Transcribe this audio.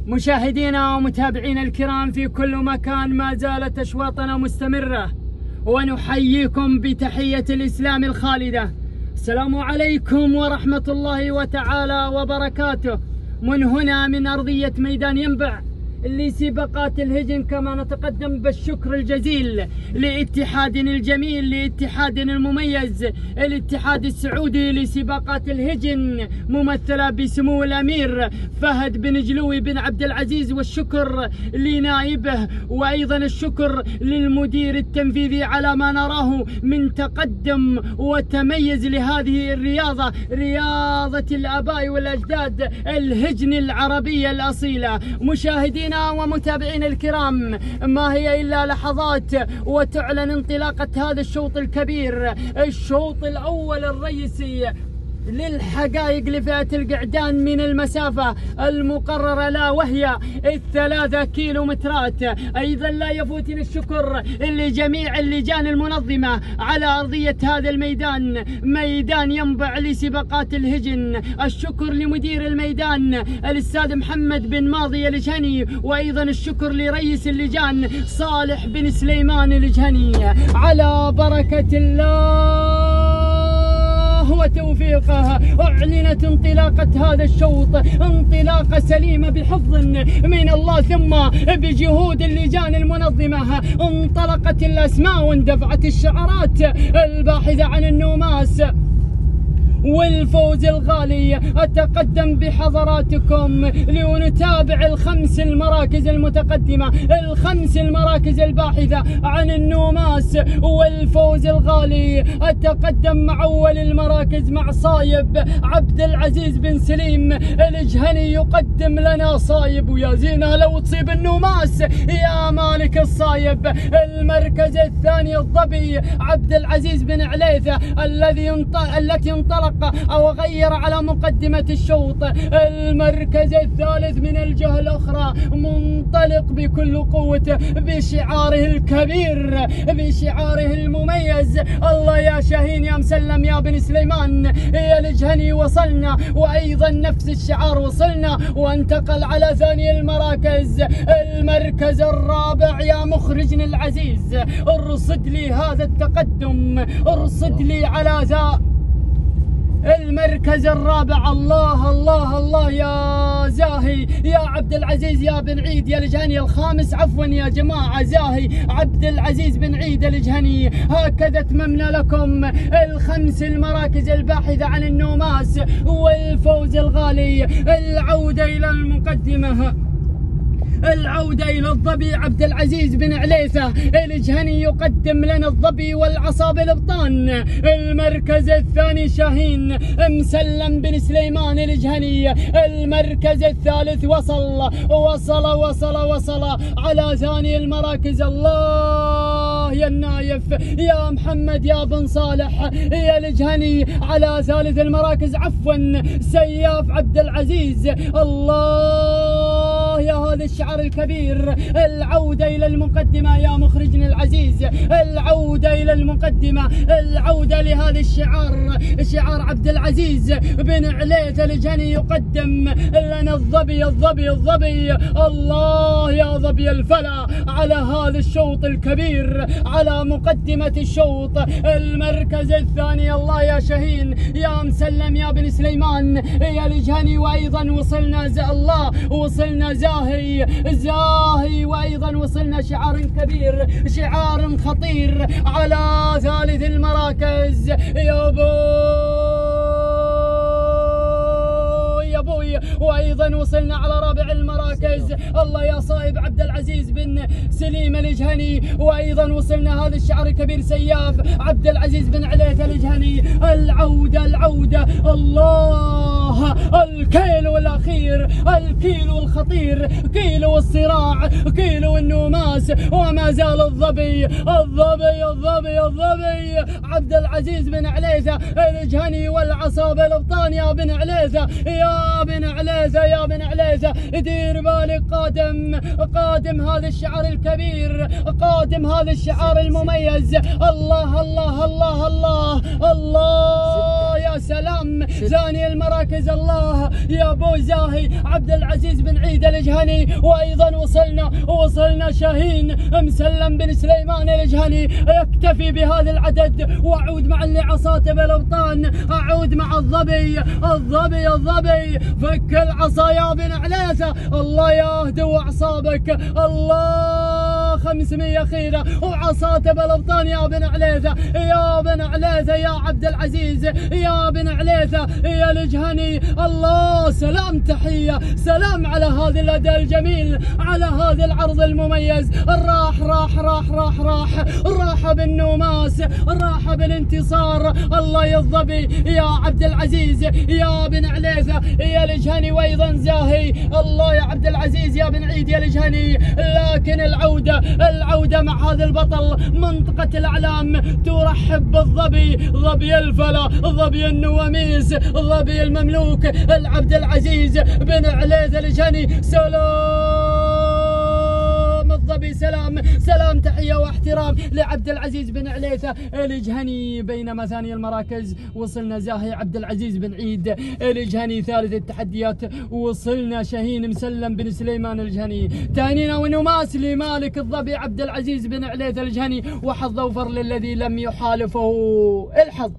مشاهدينا ومتابعينا الكرام في كل مكان، ما زالت أشواطنا مستمرة ونحييكم بتحية الإسلام الخالدة. السلام عليكم ورحمة الله وتعالى وبركاته. من هنا من أرضية ميدان ينبع لسباقات الهجن، كما نتقدم بالشكر الجزيل لاتحادنا الجميل، لاتحادنا المميز، الاتحاد السعودي لسباقات الهجن، ممثلة بسمو الأمير فهد بن جلوي بن عبد العزيز، والشكر لنائبه، وأيضا الشكر للمدير التنفيذي على ما نراه من تقدم وتميز لهذه الرياضة، رياضة الآباء والأجداد، الهجن العربية الأصيلة. مشاهدين ومتابعين الكرام، ما هي إلا لحظات وتعلن انطلاقة هذا الشوط الكبير، الشوط الأول الرئيسي للحقائق لفئة القعدان من المسافة المقررة لا وهي 3 كيلومترات. أيضا لا يفوتني الشكر لجميع اللجان المنظمة على أرضية هذا الميدان، ميدان ينبع لسباقات الهجن. الشكر لمدير الميدان الأستاذ محمد بن ماضي الجهني، وأيضا الشكر لرئيس اللجان صالح بن سليمان الجهني. على بركة الله وتوفيقه أعلنت انطلاقة هذا الشوط، انطلاقة سليمة بحفظ من الله ثم بجهود اللجان المنظمة. انطلقت الأسماء واندفعت الشعارات الباحثة عن النوماس والفوز الغالي. أتقدم بحضراتكم لنتابع ال5 المراكز المتقدمة، ال5 المراكز الباحثة عن النوماس والفوز الغالي. أتقدم مع أول المراكز مع صايب عبد العزيز بن سليم الجهني، يقدم لنا صايب، ويا زينة لو تصيب النوماس يا مالك الصايب. المركز الثاني الظبي عبد العزيز بن عليثة التي انطلق أو غير على مقدمة الشوط. المركز الثالث من الجهة الأخرى منطلق بكل قوته بشعاره الكبير، بشعاره المميز. الله يا شاهين يا مسلم يا بن سليمان يا الجهني وصلنا، وأيضا نفس الشعار وصلنا وانتقل على ثاني المراكز. المركز الرابع يا مخرجنا العزيز، ارصد لي هذا التقدم، ارصد لي على ذا المركز الرابع. الله الله الله يا زاهي يا عبد العزيز يا بن عيد يا الجهني. الخامس عفوا يا جماعة، زاهي عبد العزيز بن عيد الجهني. هكذا تممنا لكم ال5 المراكز الباحثة عن النوماس والفوز الغالي. العودة إلى المقدمة، العودة إلى الظبي عبد العزيز بن عليثة الجهني، يقدم لنا الظبي والعصاب الابطان. المركز الثاني شاهين مسلم بن سليمان الجهني. المركز الثالث وصل على ثاني المراكز. الله يا النايف يا محمد يا بن صالح يا الجهني. على ثالث المراكز عفوا سياف عبد العزيز. الله يا هذا الشعار الكبير. العودة إلى المقدمة يا مخرجنا العزيز، العودة إلى المقدمة، العودة لهذا الشعار، شعار عبد العزيز بن عليثة الجهني. يقدم لنا الظبي الظبي الظبي. الله يا ظبي الفلا على هذا الشوط الكبير، على مقدمة الشوط. المركز الثاني الله يا شاهين يا مسلم يا بن سليمان يا الجهني. وأيضا وصلنا زاهي، وأيضا وصلنا شعار كبير، شعار خطير على ثالث المراكز. يا بوي وأيضا وصلنا على رابع المراكز. الله يا صايب عبد العزيز بن سليم الجهني. وأيضا وصلنا هذا الشعار الكبير سياف عبد العزيز بن عليثة الجهني. العودة الله، الكيلو الأخير، الكيلو الخطير، كيلو الصراع، كيلو النوماس. وما زال الظبي عبد العزيز بن عليثة الجهني والعصابة الابطان. يا بن عليثة يا بن عليزة يا بن عليزة دير بالك قادم هذا الشعار الكبير، قادم هذا الشعار المميز. الله الله الله الله الله يا سلام زاني المراكز. الله يا ابو زاهي عبد العزيز بن عيد الجهني. وايضا وصلنا شاهين مسلم بن سليمان الجهني. يكتفي بهذا العدد واعود مع اللي عصاته بالابطان، اعود مع الظبي فك العصا يا بن عليزة. الله يهدو اعصابك. الله 500 خيره وعصاته بالابطان يا بن عليزة، يا بن عليزة يا عبد العزيز، يا بن عليزة يا الجهني. الله سلام تحيه، سلام على هذا الاداء الجميل، على هذا العرض المميز. راح بالنوماس، راح بالانتصار. الله يا الظبي يا عبد العزيز يا بن عليزة يا الجهني، وايضا زاهي. الله يا عبد العزيز يا بن عيد يا الجهني. لكن العودة مع هذا البطل منطقة الأعلام ترحب بالظبي، ظبي الفلا، ظبي النواميس، ظبي المملوك العبد العزيز بن عليزة الجهني. سلام الظبي، سلام تحية واحترام لعبد العزيز بن عليزة الجهني. بينما ثاني المراكز وصلنا زاهي عبد العزيز بن عيد الجهني. ثالث التحديات وصلنا شاهين مسلم بن سليمان الجهني. تهنينا ونماس لمالك الظبي عبد العزيز بن عليزة الجهني. وحظ اوفر للذي لم يحالفه الحظ.